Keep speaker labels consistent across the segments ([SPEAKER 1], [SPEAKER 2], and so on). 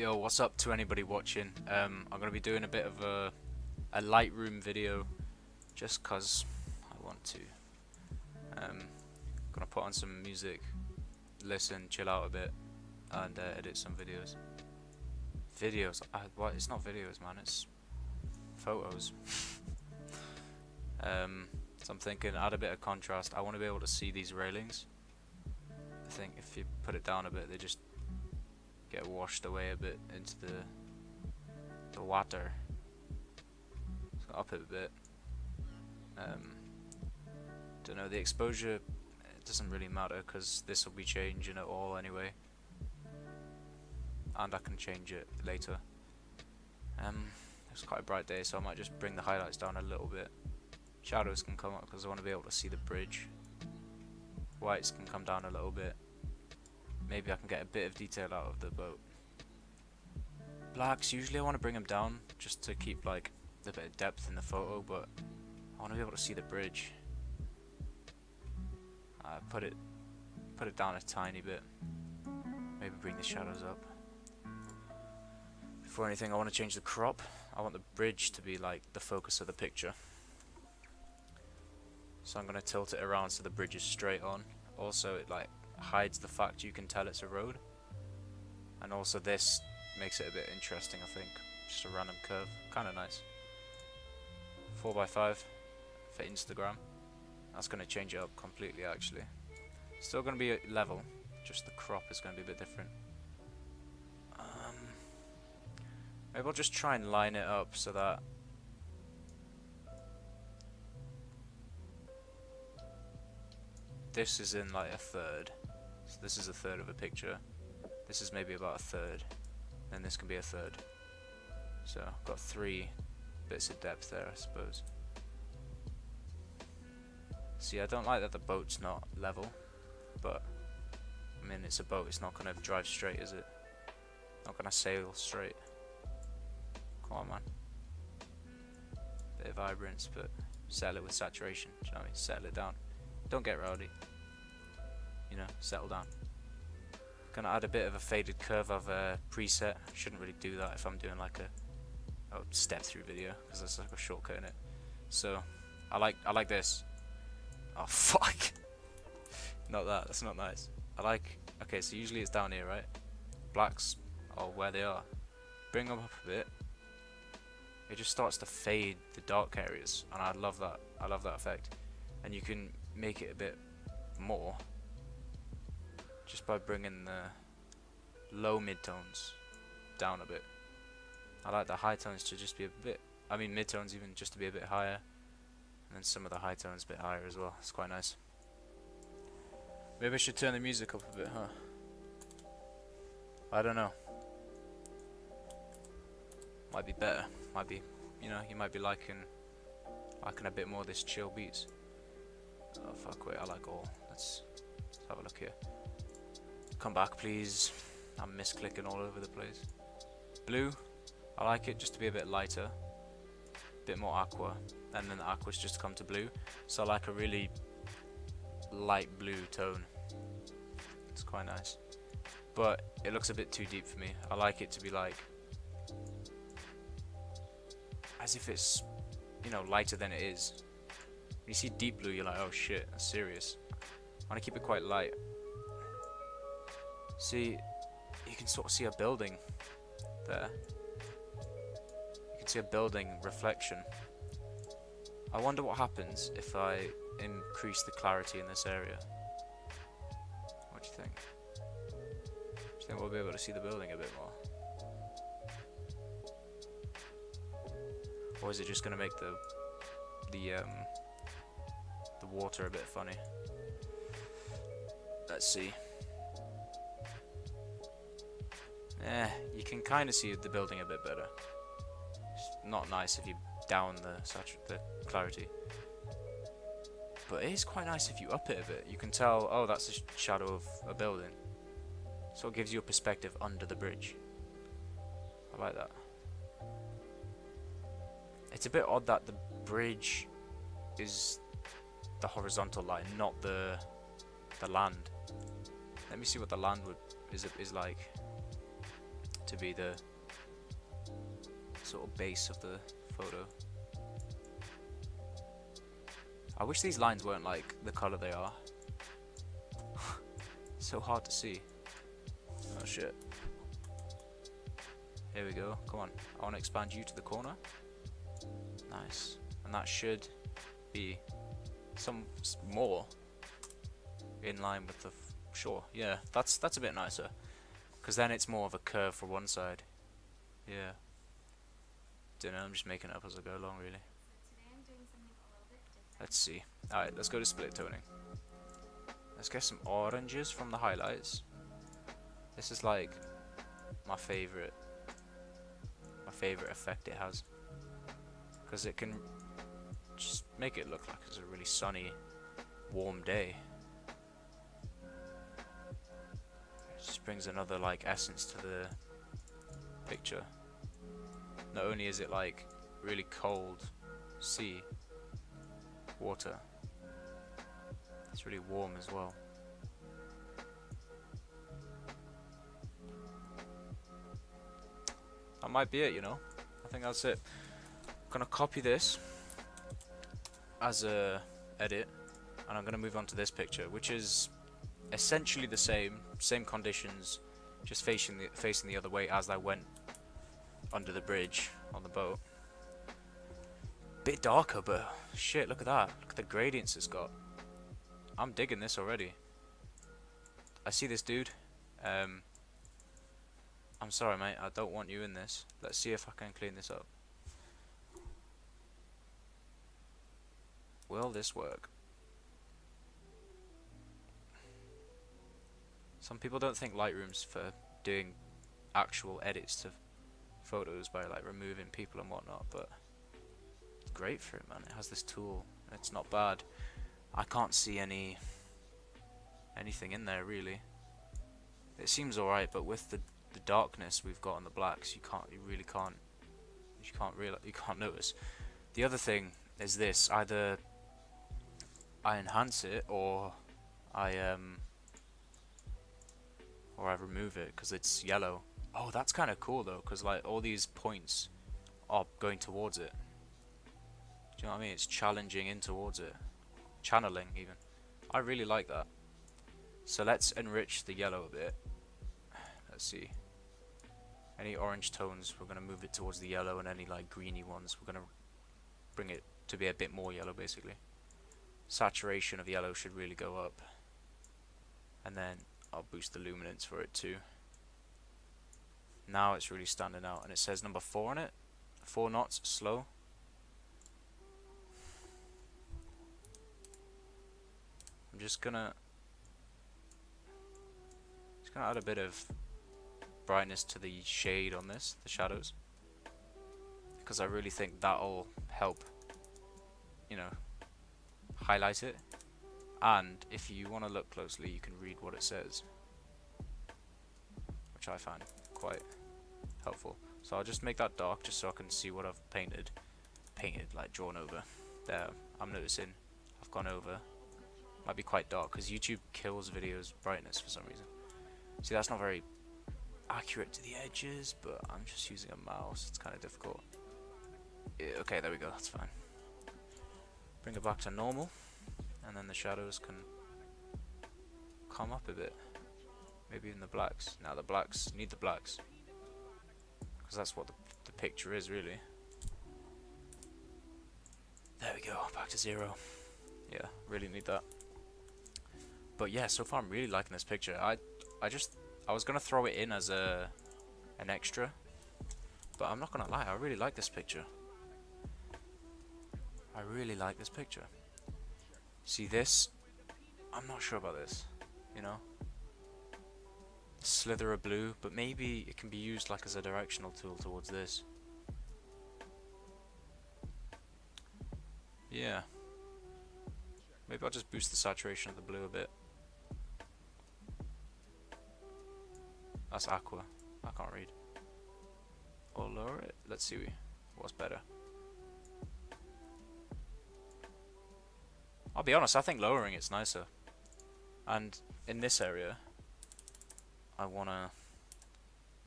[SPEAKER 1] Yo, what's up to anybody watching? I'm gonna be doing a bit of a Lightroom video just 'cause I want to. Gonna put on some music, listen, chill out a bit, and edit some videos. Videos? What? It's not videos, man. It's photos. So I'm thinking, add a bit of contrast. I want to be able to see these railings. I think if you put it down a bit, they just get washed away a bit into the water. So up it a bit. Don't know, the exposure, it doesn't really matter because this will be changing it all anyway, and I can change it later. It's quite a bright day, so I might just bring the highlights down a little bit. Shadows can come up because I want to be able to see the bridge. Whites can come down a little bit. Maybe I can get a bit of detail out of the boat. Blacks, usually I want to bring them down just to keep like a bit of depth in the photo, but I want to be able to see the bridge. Put it down a tiny bit. Maybe bring the shadows up. Before anything, I want to change the crop. I want the bridge to be like the focus of the picture. So I'm going to tilt it around so the bridge is straight on. Also, it like hides the fact you can tell it's a road. And also this makes it a bit interesting, I think. Just a random curve. Kind of nice. 4x5 for Instagram. That's going to change it up completely, actually. Still going to be level. Just the crop is going to be a bit different. Maybe I'll just try and line it up so that this is in like a third. So this is a third of a picture. This is maybe about a third. Then this can be a third. So I've got 3 bits of depth there, I suppose. See, I don't like that the boat's not level, but I mean, it's a boat, it's not going to drive straight, is it? Not going to sail straight. Come on, man. Bit of vibrance, but settle it with saturation. Do you know what I mean? Settle it down. Don't get rowdy. You know, settle down. Gonna add a bit of a faded curve of a preset. Shouldn't really do that if I'm doing like a step through video, because that's like a shortcut in it. So I like this. Oh fuck! Not that. That's not nice. Okay, so usually it's down here, right? Blacks are where they are. Bring them up a bit. It just starts to fade the dark areas, and I love that. I love that effect. And you can make it a bit more just by bringing the low midtones down a bit. I like the high tones to just be a bit, I mean midtones even just to be a bit higher, and then some of the high tones a bit higher as well. It's quite nice. Maybe I should turn the music up a bit, huh? I don't know. Might be better. Might be, you know, you might be liking a bit more of this chill beats. Oh fuck, wait, I like all. Let's have a look here. Come back, please. I'm misclicking all over the place. Blue, I like it just to be a bit lighter, a bit more aqua, and then the aqua's just come to blue. So I like a really light blue tone. It's quite nice, but it looks a bit too deep for me. I like it to be like as if it's, you know, lighter than it is. When you see deep blue, you're like, oh shit, that's serious. I want to keep it quite light. See, you can sort of see a building there. You can see a building reflection. I wonder what happens if I increase the clarity in this area. What do you think? Do you think we'll be able to see the building a bit more? Or is it just going to make the water a bit funny? Let's see. You can kind of see the building a bit better. It's not nice if you down the clarity, but it is quite nice if you up it a bit. You can tell, oh, that's a shadow of a building, so it gives you a perspective under the bridge. I like that. It's a bit odd that the bridge is the horizontal line, not the land. Let me see what the land is like. to be the sort of base of the photo. I wish these lines weren't like the color they are. So hard to see. Oh shit. Here we go. Come on. I want to expand you to the corner. Nice. And that should be some more in line with the sure. Yeah, that's a bit nicer. Because then it's more of a curve for one side. Yeah. Don't know, I'm just making it up as I go along, really. Let's see. Alright, let's go to split toning. Let's get some oranges from the highlights. This is like my favorite effect it has. Because it can just make it look like it's a really sunny, warm day. It just brings another like essence to the picture. Not only is it like really cold sea water, it's really warm as well. That might be it, you know. I think that's it. I'm gonna copy this as a edit, and I'm gonna move on to this picture, which is essentially the same conditions, just facing the other way as I went under the bridge on the boat. Bit darker, but shit, look at that. Look at the gradients it's got. I'm digging this already. I see this dude. I'm sorry, mate. I don't want you in this. Let's see if I can clean this up. Will this work? Some people don't think Lightroom's for doing actual edits to photos by like removing people and whatnot, but it's great for it, man. It has this tool. It's not bad. I can't see anything in there really. It seems alright, but with the darkness we've got on the blacks, you can't notice. The other thing is this: either I enhance it or I remove it because it's yellow. Oh, that's kind of cool though, because like all these points are going towards it. Do you know what I mean? It's challenging in towards it, channeling even. I really like that. So let's enrich the yellow a bit. Let's see. Any orange tones, we're gonna move it towards the yellow, and any like greeny ones, we're gonna bring it to be a bit more yellow, basically. Saturation of yellow should really go up, and then I'll boost the luminance for it too. Now it's really standing out, and it says number 4 on it. 4 knots, slow. I'm just gonna add a bit of brightness to the shade on this, the shadows, because I really think that'll help, you know, highlight it. And if you want to look closely, you can read what it says, which I find quite helpful. So I'll just make that dark just so I can see what I've painted, like drawn over. There, I'm noticing I've gone over. Might be quite dark because YouTube kills videos brightness for some reason. See, that's not very accurate to the edges, but I'm just using a mouse. It's kind of difficult. Yeah, okay, there we go. That's fine. Bring it back to normal, and then the shadows can come up a bit. Maybe even the blacks. Now the blacks, need the blacks, because that's what the picture is really. There we go, back to 0. Yeah, really need that. But yeah, so far I'm really liking this picture. I was gonna throw it in as an extra, but I'm not gonna lie, I really like this picture. I really like this picture. See this? I'm not sure about this, you know? Slither of blue, but maybe it can be used like as a directional tool towards this. Yeah. Maybe I'll just boost the saturation of the blue a bit. That's aqua. I can't read. Or lower it. Let's see what's better. I'll be honest, I think lowering it's nicer. And in this area, I want to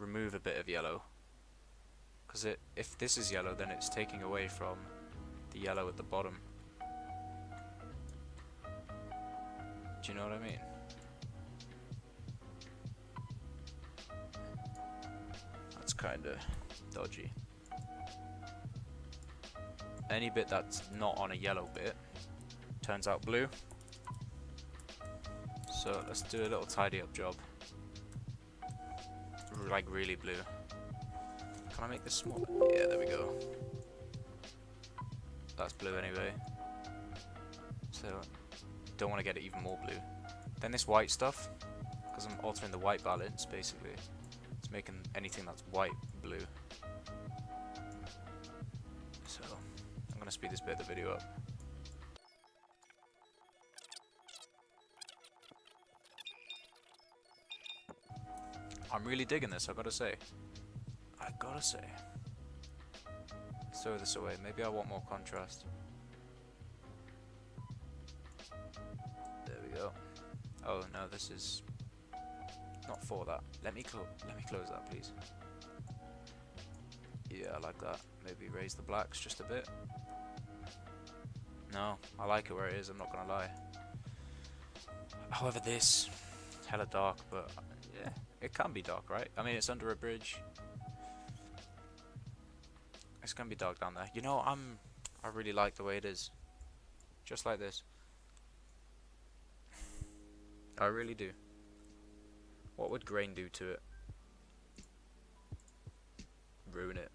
[SPEAKER 1] remove a bit of yellow, because if this is yellow, then it's taking away from the yellow at the bottom. Do you know what I mean? That's kind of dodgy. Any bit that's not on a yellow bit turns out blue. So let's do a little tidy up job. Like really blue. Can I make this smaller? Yeah, there we go. That's blue anyway. So don't want to get it even more blue. Then this white stuff, because I'm altering the white balance basically. It's making anything that's white blue. So I'm gonna speed this bit of the video up. I'm really digging this, I gotta say. Let's throw this away. Maybe I want more contrast. There we go. Oh no, this is not for that. Let me close that, please. Yeah, I like that. Maybe raise the blacks just a bit. No, I like it where it is, I'm not gonna lie. However, this hella dark, but yeah, it can be dark, right? I mean, it's under a bridge. It's gonna be dark down there. You know, I really like the way it is. Just like this. I really do. What would grain do to it? Ruin it.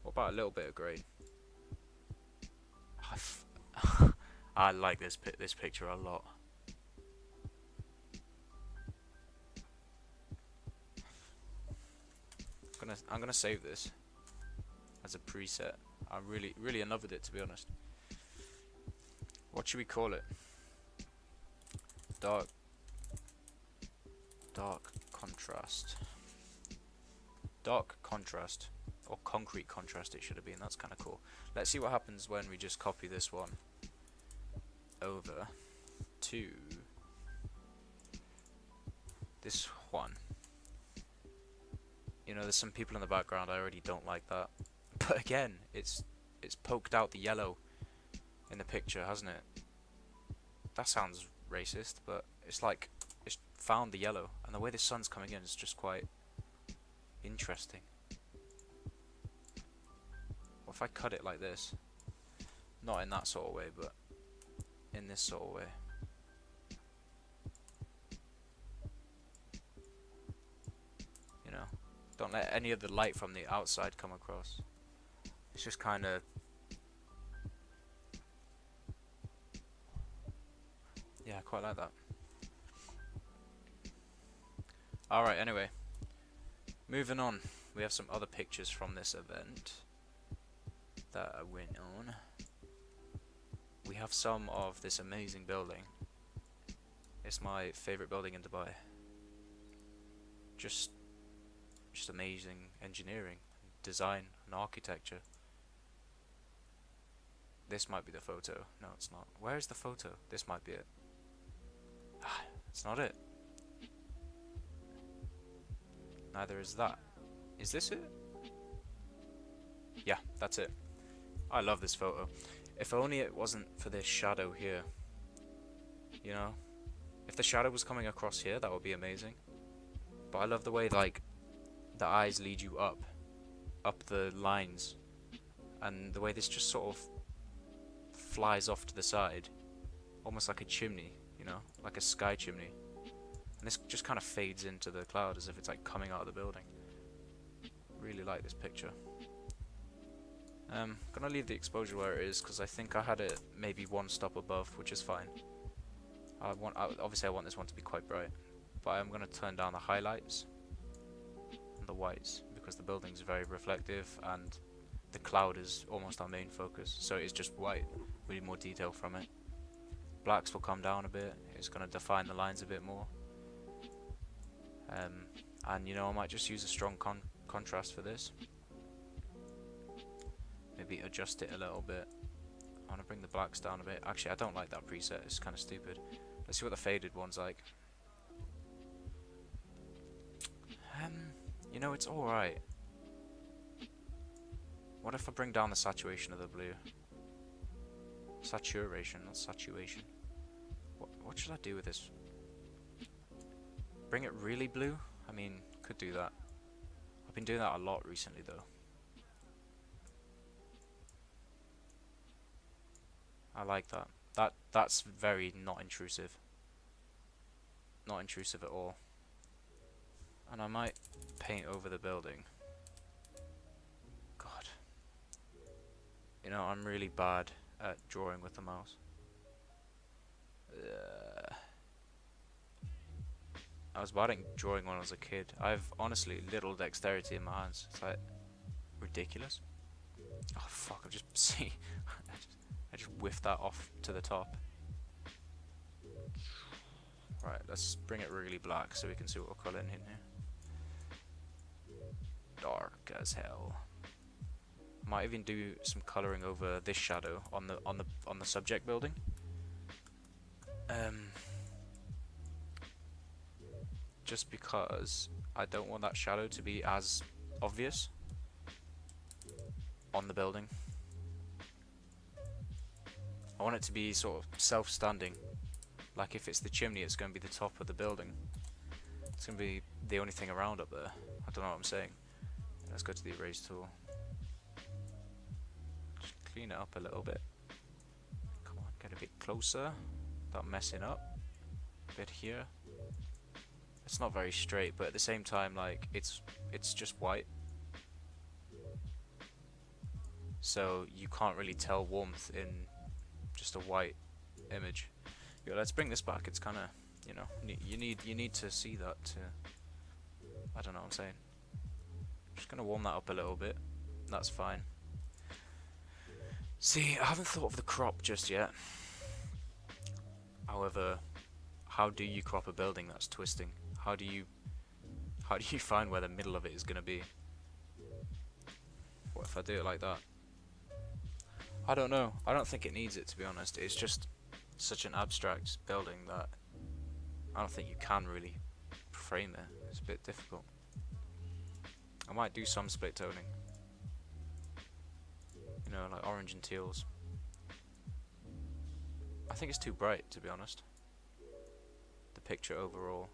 [SPEAKER 1] What about a little bit of grain? I like this picture a lot. I'm gonna save this as a preset. I'm really in love with it, to be honest. What should we call it? Dark contrast. Dark contrast, or concrete contrast it should have been. That's kind of cool. Let's see what happens when we just copy this one over to this one. You know, there's some people in the background, I already don't like that. But again, it's poked out the yellow in the picture, hasn't it? That sounds racist, but it's like it's found the yellow, and the way the sun's coming in is just quite interesting. What if I cut it like this? Not in that sort of way, but in this sort of way. You know, don't let any of the light from the outside come across. It's just kind of... yeah, I quite like that. Alright, anyway. Moving on. We have some other pictures from this event that I went on. We have some of this amazing building. It's my favourite building in Dubai. Just amazing engineering, design and architecture. This might be the photo. No, it's not. Where is the photo? This might be it. Ah, it's not it. Neither is that. Is this it? Yeah, that's it. I love this photo. If only it wasn't for this shadow here. You know? If the shadow was coming across here, that would be amazing. But I love the way, like, the eyes lead you up the lines, and the way this just sort of flies off to the side, almost like a chimney, you know, like a sky chimney, and this just kind of fades into the cloud as if it's like coming out of the building. Really like this picture. Gonna leave the exposure where it is because I think I had it maybe one stop above, which is fine. Obviously I want this one to be quite bright, but I'm gonna turn down the highlights and the whites because the building's very reflective and the cloud is almost our main focus, so it's just white. We need more detail from it. Blacks will come down a bit. It's gonna define the lines a bit more. And you know, I might just use a strong contrast for this. Maybe adjust it a little bit. I want to bring the blacks down a bit. Actually, I don't like that preset. It's kind of stupid. Let's see what the faded one's like. You know, it's alright. What if I bring down the saturation of the blue? Saturation, not saturation. What should I do with this? Bring it really blue? I mean, could do that. I've been doing that a lot recently though. I like that. That's very not intrusive. Not intrusive at all. And I might paint over the building. God. You know, I'm really bad at drawing with the mouse. I was bad at drawing when I was a kid. I have honestly little dexterity in my hands. It's like ridiculous. Oh fuck! I just see. I just whiffed that off to the top. Right, let's bring it really black so we can see what we're coloring in here. Dark as hell. Might even do some coloring over this shadow on the subject building. Just because I don't want that shadow to be as obvious on the building. I want it to be sort of self-standing. Like if it's the chimney, it's going to be the top of the building. It's going to be the only thing around up there. I don't know what I'm saying. Let's go to the erase tool. Just clean it up a little bit. Come on, get a bit closer. Without messing up. A bit here. It's not very straight, but at the same time, like it's just white. So you can't really tell warmth in just a white image. Yeah, let's bring this back. It's kind of, you know, you need to see that to. I don't know what I'm saying. Just gonna warm that up a little bit. That's fine. See, I haven't thought of the crop just yet. However, how do you crop a building that's twisting? How do you find where the middle of it is gonna be? What if I do it like that? I don't know. I don't think it needs it, to be honest. It's just such an abstract building that I don't think you can really frame it. It's a bit difficult. I might do some split toning. You know, like orange and teals. I think it's too bright, to be honest. The picture overall.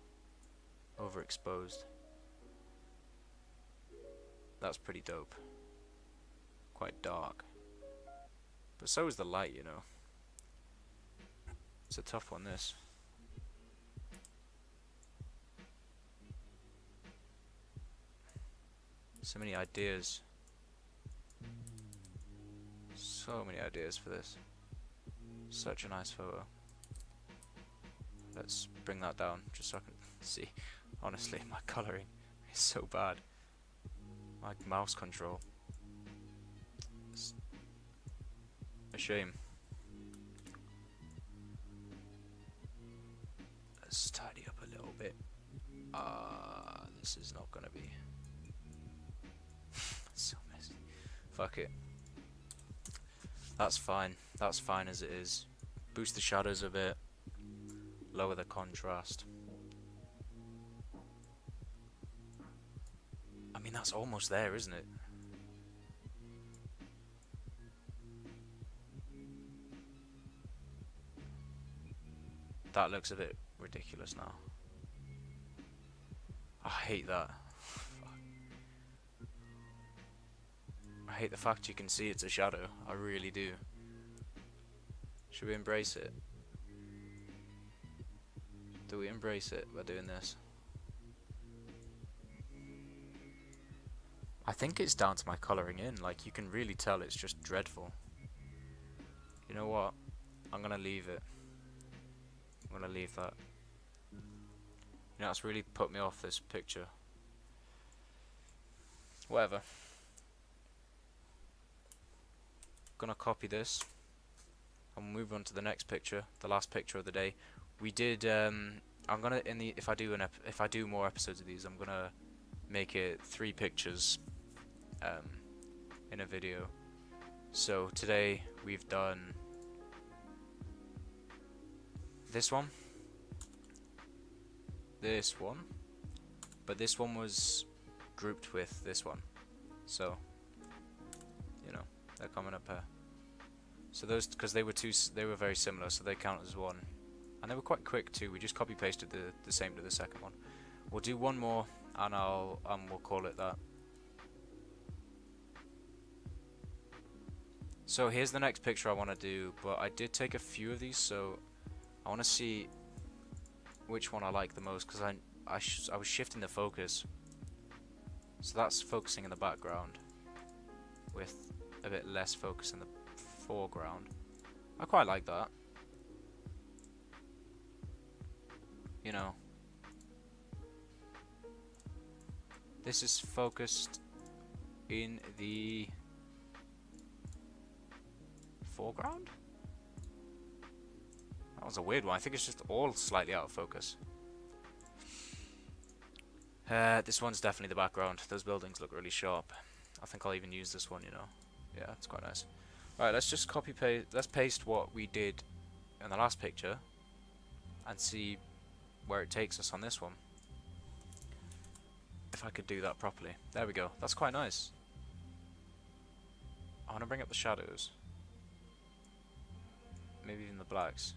[SPEAKER 1] Overexposed. That's pretty dope. Quite dark. But so is the light, you know. It's a tough one, this. So many ideas. So many ideas for this. Such a nice photo. Let's bring that down just so I can see. Honestly, my colouring is so bad. My mouse control. It's a shame. Let's tidy up a little bit. This is not gonna be so messy. Fuck it. That's fine. That's fine as it is. Boost the shadows a bit. Lower the contrast. I mean, that's almost there, isn't it? That looks a bit ridiculous now. I hate that. I hate the fact you can see it's a shadow. I really do. Should we embrace it? Do we embrace it by doing this? I think it's down to my colouring in. Like, you can really tell it's just dreadful. You know what? I'm gonna leave it. I'm gonna leave that. You know, that's really put me off this picture. Whatever. Gonna copy this and move on to the next picture, the last picture of the day. We did. I'm gonna if I do more episodes of these, I'm gonna make it 3 pictures in a video. So today we've done this one, this one, but this one was grouped with this one, so you know they're coming up here. So those, because they were very similar, so they count as one, and they were quite quick too. We just copy pasted the same to the second one. We'll do one more, and we'll call it that. So here's the next picture I want to do, but I did take a few of these, so I want to see which one I like the most, because I was shifting the focus. So that's focusing in the background with a bit less focus in the foreground. I quite like that. You know, this is focused in the foreground? That was a weird one. I think it's just all slightly out of focus. This one's definitely the background. Those buildings look really sharp. I think I'll even use this one, you know. Yeah, it's quite nice. Alright, let's just copy paste. Let's paste what we did in the last picture and see where it takes us on this one. If I could do that properly. There we go. That's quite nice. I want to bring up the shadows. Maybe even the blacks.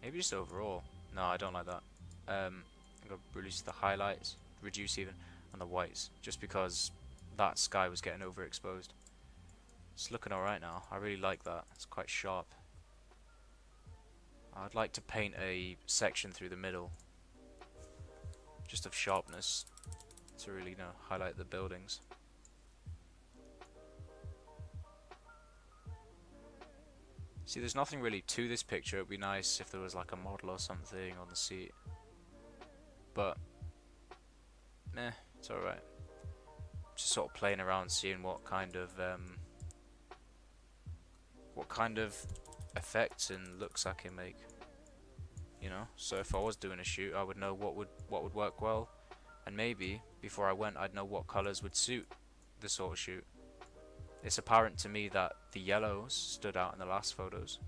[SPEAKER 1] Maybe just overall. No, I don't like that. I'm going to reduce the highlights, reduce even, and the whites, just because that sky was getting overexposed. It's looking alright now. I really like that. It's quite sharp. I'd like to paint a section through the middle, just of sharpness, to really, you know, highlight the buildings. See, there's nothing really to this picture. It'd be nice if there was like a model or something on the seat, but it's alright. Just sort of playing around, seeing what kind of effects and looks I can make. You know, so if I was doing a shoot, I would know what would work well, and maybe before I went, I'd know what colours would suit the sort of shoot. It's apparent to me that the yellows stood out in the last photos,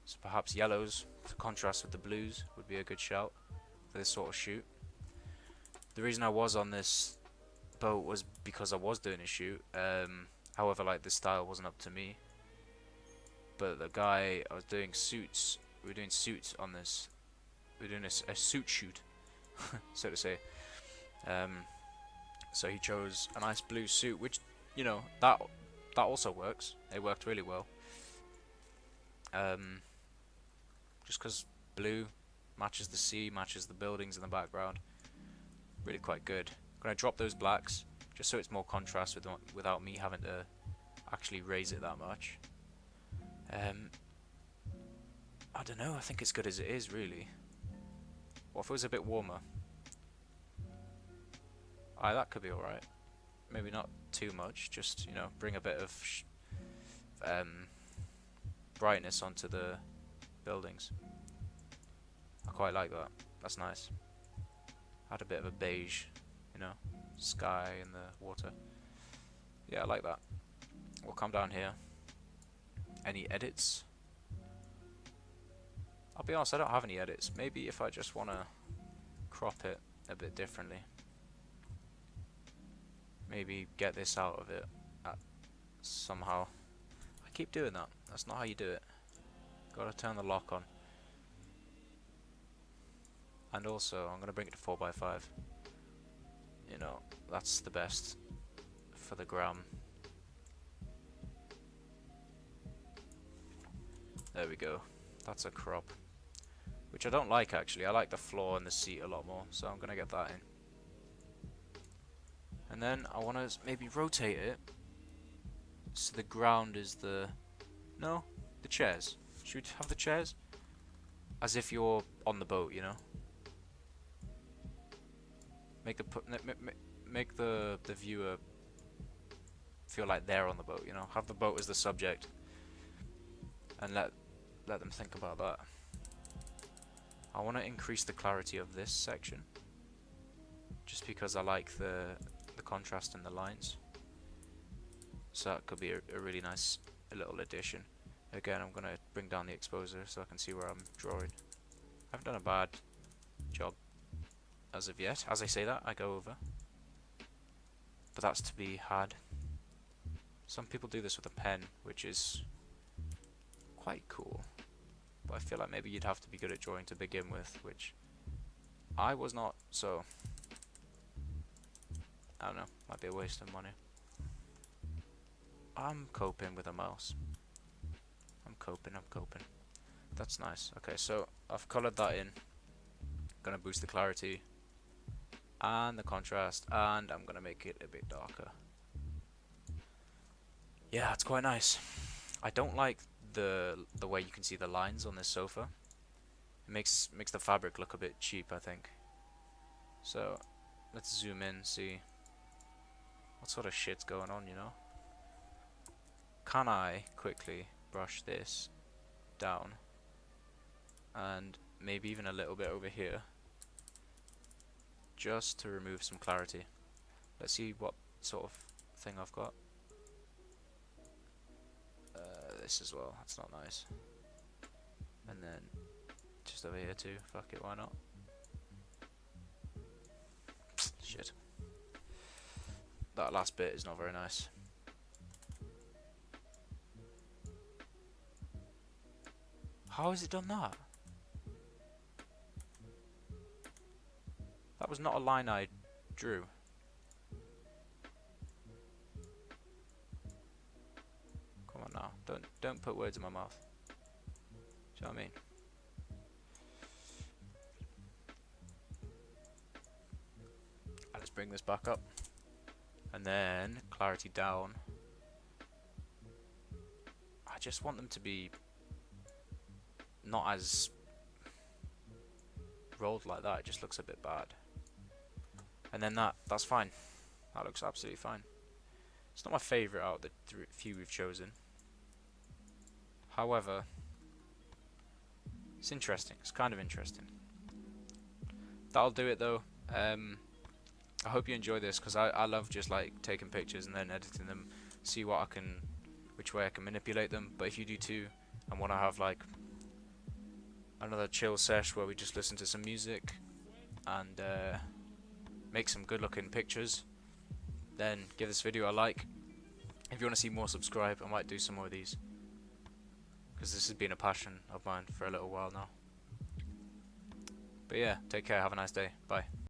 [SPEAKER 1] so perhaps yellows to contrast with the blues would be a good shout for this sort of shoot. The reason I was on this boat was because I was doing a shoot. However, like, the style wasn't up to me, but the guy I was doing suits. We were doing suits on this. We were doing a suit shoot, so to say. So he chose a nice blue suit, which, you know, that also works. It worked really well. Just because blue matches the sea, matches the buildings in the background. Really quite good. I'm gonna drop those blacks just so it's more contrast without me having to actually raise it that much. I don't know. I think it's good as it is, really. What if it was a bit warmer? Aye, that could be alright. Maybe not too much, just, you know, bring a bit of brightness onto the buildings. I quite like that. That's nice. Add a bit of a beige, you know, sky in the water. Yeah, I like that. We'll come down here. Any edits? I'll be honest, I don't have any edits. Maybe if I just want to crop it a bit differently. Maybe get this out of it somehow. I keep doing that. That's not how you do it. Gotta turn the lock on. And also, I'm gonna bring it to 4x5. You know, that's the best for the gram. There we go. That's a crop. Which I don't like, actually. I like the floor and the seat a lot more, so I'm gonna get that in. And then I want to maybe rotate it so the ground is the chairs. Should we have the chairs as if you're on the boat, you know? Make the viewer feel like they're on the boat, you know? Have the boat as the subject, and let them think about that. I want to increase the clarity of this section, just because I like the contrast in the lines. So that could be a really nice little addition. Again, I'm going to bring down the exposure so I can see where I'm drawing. I haven't done a bad job. as of yet. As I say that, I go over. But that's to be had. Some people do this with a pen, which is quite cool. But I feel like maybe you'd have to be good at drawing to begin with, which I was not, so I don't know, might be a waste of money. I'm coping with a mouse. I'm coping. That's nice. Okay, so I've coloured that in. Gonna boost the clarity and the contrast, and I'm gonna make it a bit darker. Yeah, it's quite nice. I don't like the way you can see the lines on this sofa. It makes the fabric look a bit cheap, I think. So let's zoom in, see what sort of shit's going on, you know. Can I quickly brush this down and maybe even a little bit over here just to remove some clarity? Let's see what sort of thing I've got. This as well, that's not nice. And then just over here too, fuck it, why not? Shit. That last bit is not very nice. How has it done that? That was not a line I drew. Come on now, don't put words in my mouth. Do you know what I mean? Let's bring this back up. And then clarity down. I just want them to be not as rolled like that. It just looks a bit bad. And then that's fine. That looks absolutely fine. It's not my favourite out of the few we've chosen. However, it's interesting. It's kind of interesting. That'll do it though. I hope you enjoy this, because I love just like taking pictures and then editing them, see what which way I can manipulate them. But if you do too and want to have like another chill sesh where we just listen to some music and make some good looking pictures, then give this video a like. If you want to see more, subscribe. I might do some more of these, because this has been a passion of mine for a little while now. But yeah, take care, have a nice day, bye.